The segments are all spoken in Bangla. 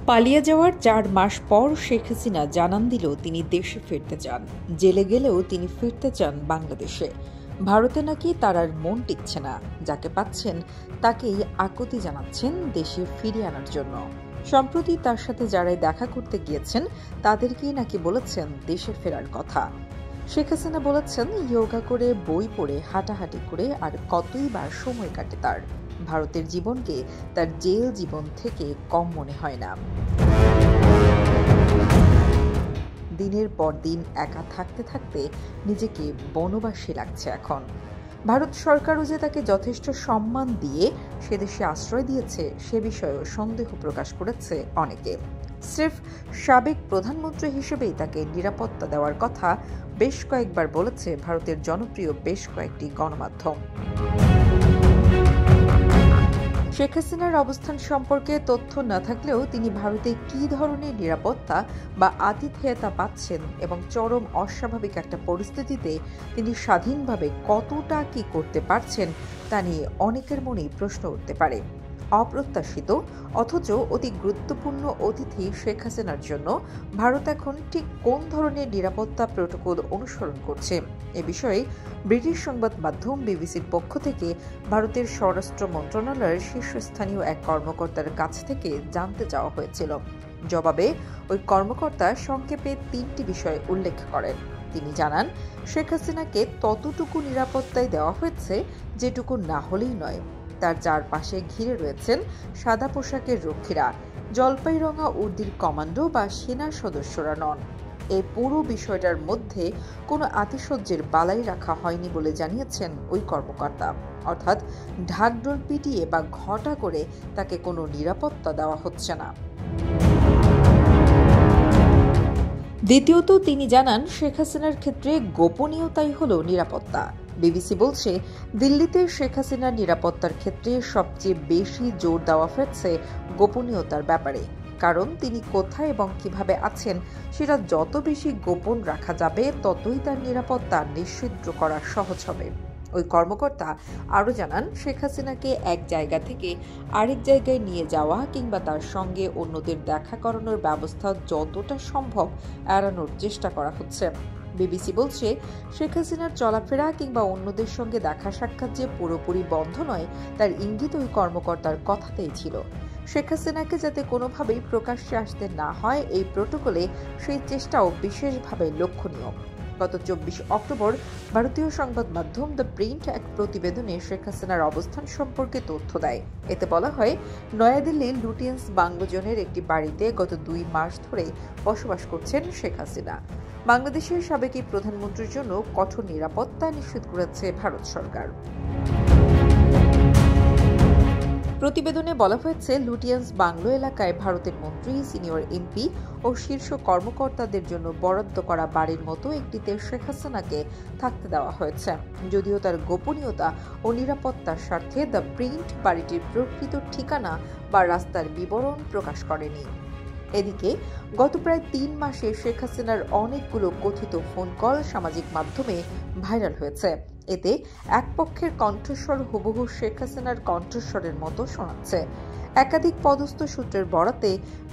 পালিয়ে যাওয়ার ৪ মাস পর শেখ হাসিনা জানান দিল তিনি দেশে ফিরতে চান। জেলে গেলেও তিনি ফিরতে চান বাংলাদেশে। ভারতে নাকি তার আর মন টিকছে না, যাকে পাচ্ছেন তাকেই আকুতি জানাচ্ছেন দেশে ফিরিয়ে আনার জন্য। সম্প্রতি তার সাথে যারাই দেখা করতে গিয়েছেন তাদেরকেই নাকি বলেছেন দেশে ফেরার কথা। শেখ হাসিনা বলেছেন যোগা করে, বই পড়ে, হাঁটাহাঁটি করে আর কতই বা সময় কাটে তার। ভারতের জীবনকে তার জেল জীবন থেকে কম মনে হয় না। দিনের পর দিন একা থাকতে থাকতে নিজেকে বনবাসী লাগছে এখন। ভারত সরকারও যে তাকে যথেষ্ট সম্মান দিয়ে সে দেশে আশ্রয় দিয়েছে সে বিষয়েও সন্দেহ প্রকাশ করেছে অনেকে। স্রেফ সাবেক প্রধানমন্ত্রী হিসেবেই তাকে নিরাপত্তা দেওয়ার কথা বেশ কয়েকবার বলেছে ভারতের জনপ্রিয় বেশ কয়েকটি গণমাধ্যম। শেখ হাসিনার অবস্থান সম্পর্কে তথ্য না থাকলেও তিনি ভারতে কী ধরনের নিরাপত্তা বা আতিথেয়তা পাচ্ছেন এবং চরম অস্বাভাবিক একটা পরিস্থিতিতে তিনি স্বাধীনভাবে কতটা কি করতে পারছেন তা নিয়ে অনেকের মনেই প্রশ্ন উঠতে পারে। অপ্রত্যাশিত অথচ অতি গুরুত্বপূর্ণ অতিথি শেখ হাসিনার জন্য ভারত এখন ঠিক কোন ধরনের নিরাপত্তা প্রটোকল অনুসরণ করছে এ বিষয়ে ব্রিটিশ সংবাদ মাধ্যম বিবিসির পক্ষ থেকে ভারতের স্বরাষ্ট্র মন্ত্রণালয়ের শীর্ষস্থানীয় এক কর্মকর্তার কাছ থেকে জানতে চাওয়া হয়েছিল। জবাবে ওই কর্মকর্তা সংক্ষেপে ৩টি বিষয় উল্লেখ করেন। তিনি জানান, শেখ হাসিনাকে ততটুকু নিরাপত্তায় দেওয়া হয়েছে যেটুকু না হলেই নয়। তার চারপাশে ঘিরে রয়েছেন সাদা পোশাকের রক্ষীরা, জলপাই রঙা উর্দির কমান্ডো বা সেনা সদস্যরা নন। এই পুরো বিষয়টার মধ্যে কোনো আতিশয্যের বালাই রাখা হয়নি বলে জানিয়েছেন ওই কর্মকর্তা। অর্থাৎ ঢাকঢোল পিটিয়ে বা ঘটা করে তাকে কোনো নিরাপত্তা দেওয়া হচ্ছে না। দ্বিতীয়ত তিনি জানান, শেখ হাসিনার ক্ষেত্রে গোপনীয়তাই হলো নিরাপত্তা। বিবিসি বলছে, দিল্লিতে শেখ হাসিনার নিরাপত্তার ক্ষেত্রে সবচেয়ে বেশি জোর দেওয়া হয়েছে গোপনীয়তার ব্যাপারে। কারণ তিনি কোথায় এবং কিভাবে আছেন সেটা যত বেশি গোপন রাখা যাবে ততই তার নিরাপত্তা নিশ্চিত করা সহজ হবে। ওই কর্মকর্তা আরও জানান, শেখ হাসিনাকে এক জায়গা থেকে আরেক জায়গায় নিয়ে যাওয়া কিংবা তার সঙ্গে অন্যদের দেখা করানোর ব্যবস্থা যতটা সম্ভব এড়ানোর চেষ্টা করা হচ্ছে। বিবিসি বলছে, শেখ হাসিনার চলাফেরা কিংবা অন্যদের সঙ্গে দেখা সাক্ষাৎ যে পুরোপুরি বন্ধ নয় তার ইঙ্গিত ওই কর্মকর্তার কথাতেই ছিল। শেখ হাসিনাকে যাতে কোনোভাবেই প্রকাশ্যে আসতে না হয় এই প্রটোকলে সেই চেষ্টাও বিশেষভাবে লক্ষণীয়। গত ২৪ অক্টোবর ভারতীয় সংবাদ মাধ্যম দ্য প্রিন্ট এক প্রতিবেদনে শেখ হাসিনার অবস্থান সম্পর্কে তথ্য দেয়। এতে বলা হয়, নয়াদিল্লির লুটিয়েন্স বাংলোজনের একটি বাড়িতে গত ২ মাস ধরে বসবাস করছেন শেখ হাসিনা। বাংলাদেশের সাবেক প্রধানমন্ত্রীর জন্য কঠোর নিরাপত্তা নিশ্চিত করেছে ভারত সরকার। প্রতিবেদনে বলা হয়েছে, লুটিয়েন্স বাংলো এলাকায় ভারতের মন্ত্রী, সিনিয়র এমপি ও শীর্ষ কর্মকর্তাদের জন্য বরাদ্দ করা বাড়ির মতো একটিতে শেখ হাসিনাকে থাকতে দেওয়া হয়েছে। যদিও তার গোপনীয়তা ও নিরাপত্তার স্বার্থে দ্য প্রিন্ট বাড়িটির প্রকৃত ঠিকানা বা রাস্তার বিবরণ প্রকাশ করেনি। এদিকে গত প্রায় ৩ মাসে শেখ হাসিনার অনেকগুলো কথিত ফোন কল সামাজিক মাধ্যমে ভাইরাল হয়েছে। এতে এক পক্ষের কণ্ঠস্বর হুবহু শেখ হাসিনার কণ্ঠস্বরের মতো শোনাচ্ছে। একাধিক পদস্থ সূত্রের বরাতে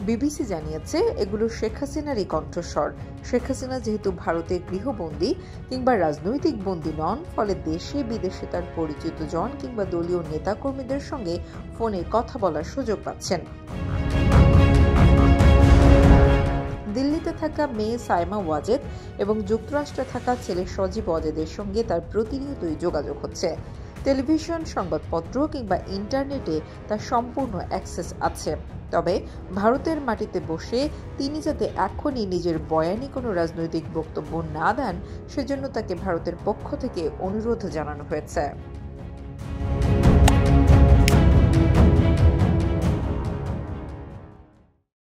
বিবিসি জানিয়েছে, এগুলো শেখ হাসিনারই কণ্ঠস্বর। শেখ হাসিনা যেহেতু ভারতে গৃহবন্দী কিংবা রাজনৈতিক বন্দী নন, ফলে দেশে বিদেশে তার পরিচিত জন কিংবা দলীয় নেতাকর্মীদের সঙ্গে ফোনে কথা বলার সুযোগ পাচ্ছেন। দিল্লিতে থাকা মেয়ে সাইমা ওয়াজেদ এবং যুক্তরাষ্ট্রে থাকা ছেলে সজীব ওয়াজেদের সঙ্গে তার প্রতিনিয়তই যোগাযোগ হচ্ছে। টেলিভিশন, সংবাদপত্র কিংবা ইন্টারনেটে তার সম্পূর্ণ অ্যাক্সেস আছে। তবে ভারতের মাটিতে বসে তিনি যাতে এখনই নিজের বয়ানে কোনো রাজনৈতিক বক্তব্য না দেন সেজন্য তাকে ভারতের পক্ষ থেকে অনুরোধ জানানো হয়েছে।